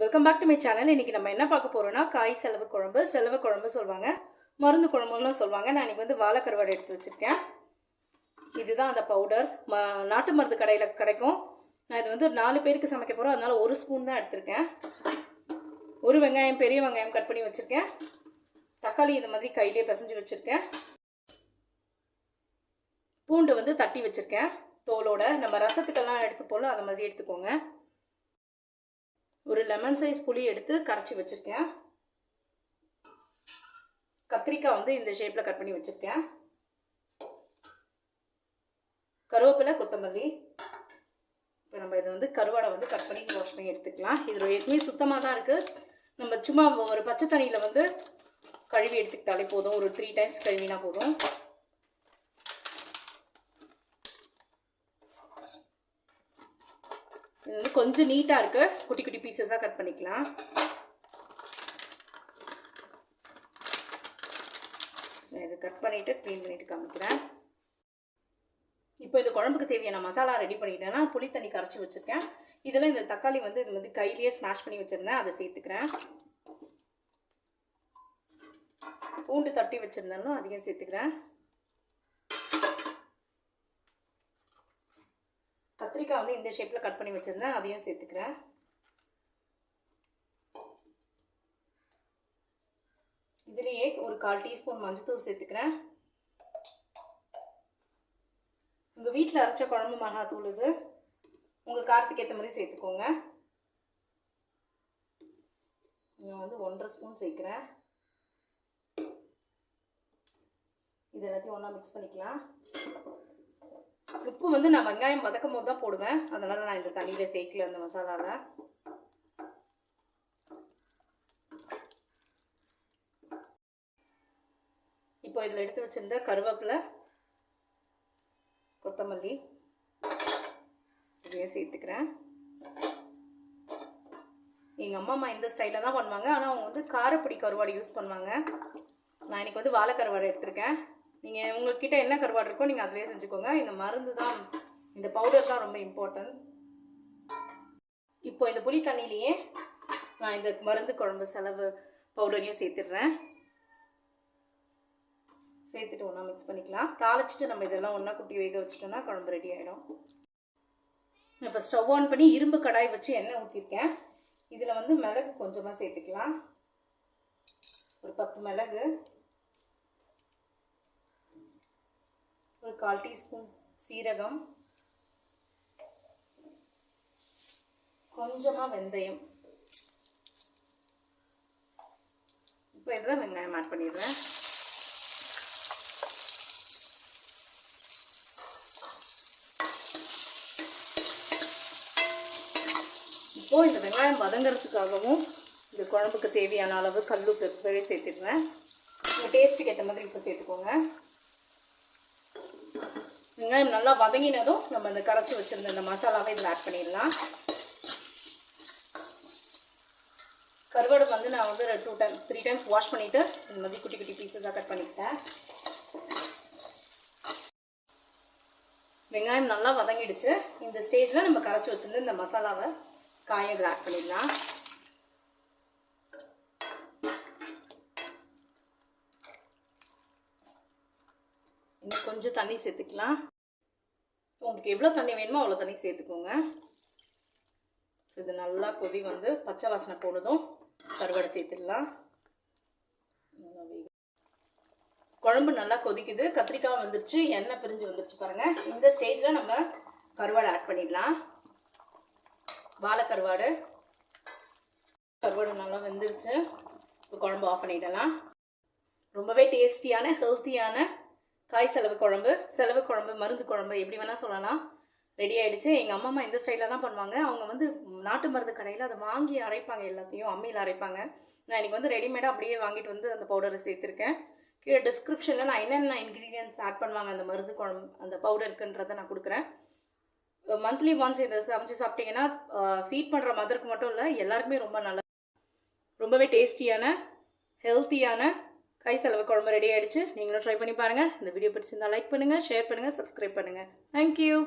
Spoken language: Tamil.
Welcome back to my channel. இன்றைக்கி நம்ம என்ன பார்க்க போகிறோம்னா காய் செலவு குழம்பு சொல்லுவாங்க, மருந்து குழம்புன்னு சொல்லுவாங்க. நான் இன்றைக்கி வந்து வாழைக்கருவாடு எடுத்து வச்சுருக்கேன். இதுதான் அந்த பவுடர். நாட்டு மருந்து கடையில் கிடைக்கும். நான் இது வந்து 4 பேருக்கு சமைக்க போகிறோம், அதனால் 1 ஸ்பூன் தான் எடுத்திருக்கேன். 1 வெங்காயம், பெரிய வெங்காயம் கட் பண்ணி வச்சுருக்கேன். தக்காளி இது மாதிரி கையிலே பிசைஞ்சு வச்சுருக்கேன். பூண்டு வந்து தட்டி வச்சுருக்கேன் தோலோட. நம்ம ரசத்துக்கெல்லாம் எடுத்து போல அது மாதிரி எடுத்துக்கோங்க. ஒரு லெமன் சைஸ் புளி எடுத்து கரைச்சி வச்சுருக்கேன். கத்திரிக்காய் வந்து இந்த ஷேப்பில் கட் பண்ணி வச்சுருக்கேன். கருவேப்பிலை, கொத்தமல்லி. இப்போ நம்ம இதை வந்து கருவாடை வந்து கட் பண்ணி வாஷ் பண்ணி எடுத்துக்கலாம். இது ஏற்கனவே சுத்தமாக தான் இருக்குது. நம்ம சும்மா ஒரு பச்சை தண்ணியில் வந்து கழுவி எடுத்துக்கிட்டாலே போதும். ஒரு 3 டைம்ஸ் கழுவினா போதும். இது வந்து கொஞ்சம் நீட்டாக இருக்குது. குட்டி குட்டி பீசஸாக கட் பண்ணிக்கலாம். இதை கட் பண்ணிவிட்டு க்ளீன் பண்ணிவிட்டு காமிக்கிறேன். இப்போ இது குழம்புக்கு தேவையான மசாலா ரெடி பண்ணிட்டேன்னா புளி தண்ணி கரைச்சி வச்சுருக்கேன். இதில் இந்த தக்காளி வந்து இது வந்து கையிலேயே ஸ்மாஷ் பண்ணி வச்சுருந்தேன், அதை சேர்த்துக்கிறேன். பூண்டு தட்டி வச்சுருந்தேன்னா அதையும் சேர்த்துக்கிறேன். கத்திரிக்காய் வந்து இந்த ஷேப்பில் கட் பண்ணி வச்சுருந்தேன், அதையும் சேர்த்துக்கிறேன். இதுலேயே ஒரு 1/4 டீஸ்பூன் மஞ்சள்தூள் சேர்த்துக்கிறேன். உங்கள் வீட்டில் அரைச்ச குழம்பு மிளகாத்தூள் இது. உங்கள் காரத்துக்கு ஏற்ற மாதிரி சேர்த்துக்கோங்க. நான் வந்து 1.5 ஸ்பூன் சேர்க்குறேன். இது எல்லாத்தையும் ஒன்றா மிக்ஸ் பண்ணிக்கலாம். உப்பு வந்து நான் வெங்காயம் வதக்கும் போது தான் போடுவேன், அதனால் நான் இந்த தண்ணியில் சேர்க்கல அந்த மசாலாவில். இப்போ இதில் எடுத்து வச்சுருந்த கருவேப்பிலை, கொத்தமல்லி இதையும் சேர்த்துக்கிறேன். எங்கள் அம்மா இந்த ஸ்டைலில் தான் பண்ணுவாங்க, ஆனால் அவங்க வந்து காரப்பொடி கருவாடு யூஸ் பண்ணுவாங்க. நான் இன்றைக்கி வந்து வாழை கருவாடு எடுத்திருக்கேன். நீங்கள் உங்கள்கிட்ட என்ன கருவாடு இருக்கோ நீங்கள் அதிலே செஞ்சுக்கோங்க. இந்த மருந்து தான், இந்த பவுடர் தான் ரொம்ப இம்பார்ட்டன்ட். இப்போ இந்த புளி தண்ணியிலேயே நான் இந்த மருந்து குழம்பு செலவு பவுடரையும் சேர்த்துடுறேன். சேர்த்துட்டு ஒன்றா மிக்ஸ் பண்ணிக்கலாம். தாளிச்சிட்டு நம்ம இதெல்லாம் ஒன்றா குட்டி வேக வச்சிட்டோம்னா குழம்பு ரெடி ஆகிடும். இப்போ ஸ்டவ் ஆன் பண்ணி இரும்பு கடாய் வச்சு எண்ணெய் ஊற்றிருக்கேன். இதில் வந்து மிளகு கொஞ்சமாக சேர்த்துக்கலாம். ஒரு 10 மிளகு, ஒரு 1/4 டீஸ்பூன் சீரகம், கொஞ்சமாக வெந்தயம். இப்போ இதில் வெங்காயம் ஆட் பண்ணிடுறேன். இப்போது இந்த வெங்காயம் வதங்கிறதுக்காகவும் இந்த குழம்புக்கு தேவையான அளவு கல்லுப்பு இப்போவே சேர்த்துடுறேன். உங்கள் டேஸ்ட்டுக்கு ஏற்ற மாதிரி இப்போ சேர்த்துக்கோங்க. வெங்காயம் நல்லா வதங்கினதும் நம்ம இந்த கரைச்சி வச்சுருந்த இந்த மசாலாவை இதில் ஆட் பண்ணிடலாம். கருவாடு வந்து நான் வந்து 3 டைம்ஸ் வாஷ் பண்ணிவிட்டு இந்த மாதிரி குட்டி குட்டி பீசஸாக கட் பண்ணிக்கிட்டேன். வெங்காயம் நல்லா வதங்கிடுச்சு. இந்த ஸ்டேஜில் நம்ம கரைச்சி வச்சுருந்து இந்த மசாலாவை காயை இதில் ஆட் பண்ணிடலாம். இன்னும் கொஞ்சம் தண்ணி சேர்த்துக்கலாம். உங்களுக்கு எவ்வளோ தண்ணி வேணுமோ அவ்வளோ தண்ணி சேர்த்துக்கோங்க. இது நல்லா கொதி வந்து பச்சை வாசனை போனதும் கருவாடை சேர்த்துடலாம். குழம்பு நல்லா கொதிக்குது, கத்திரிக்காய் வந்துருச்சு, எண்ணெய் பிரிஞ்சு வந்துருச்சு பாருங்கள். இந்த ஸ்டேஜில் நம்ம கருவாடை ஆட் பண்ணிடலாம். வாழை கருவாடு நல்லா வெந்துருச்சு. இப்போ குழம்பு ஆஃப் பண்ணிடலாம். ரொம்பவே டேஸ்டியான ஹெல்த்தியான காய் செலவு குழம்பு மருந்து குழம்பு எப்படி வேணால் சொல்லலாம், ரெடி ஆகிடுச்சு. எங்கள் அம்மா இந்த ஸ்டைலில் தான் பண்ணுவாங்க. அவங்க வந்து நாட்டு மருந்து கடையில் அதை வாங்கி அரைப்பாங்க, எல்லாத்தையும் அம்மியில் அரைப்பாங்க. நான் இன்றைக்கி வந்து ரெடிமேடாக அப்படியே வாங்கிட்டு வந்து அந்த பவுடரை சேர்த்துருக்கேன். கீழே டிஸ்கிரிப்ஷனில் நான் என்னென்ன இன்க்ரீடியன்ட்ஸ் ஆட் பண்ணுவாங்க அந்த மருந்து குழம்பு அந்த பவுடருக்குன்றதை நான் கொடுக்குறேன். மந்த்லி ஒன்ஸ் இதை சமைச்சு சாப்பிட்டீங்கன்னா ஃபீட் பண்ணுற மதருக்கு மட்டும் இல்லை, எல்லாருக்குமே ரொம்பவே டேஸ்டியான ஹெல்த்தியான காய் செலவு குழம்பு ரெடி ஆகிடுச்சு. நீங்களும் ட்ரை பண்ணி பாருங்கள். இந்த வீடியோ பிடிச்சிருந்தா லைக் பண்ணுங்கள், ஷேர் பண்ணுங்கள், சப்ஸ்கிரைப் பண்ணுங்கள். தேங்க்யூ.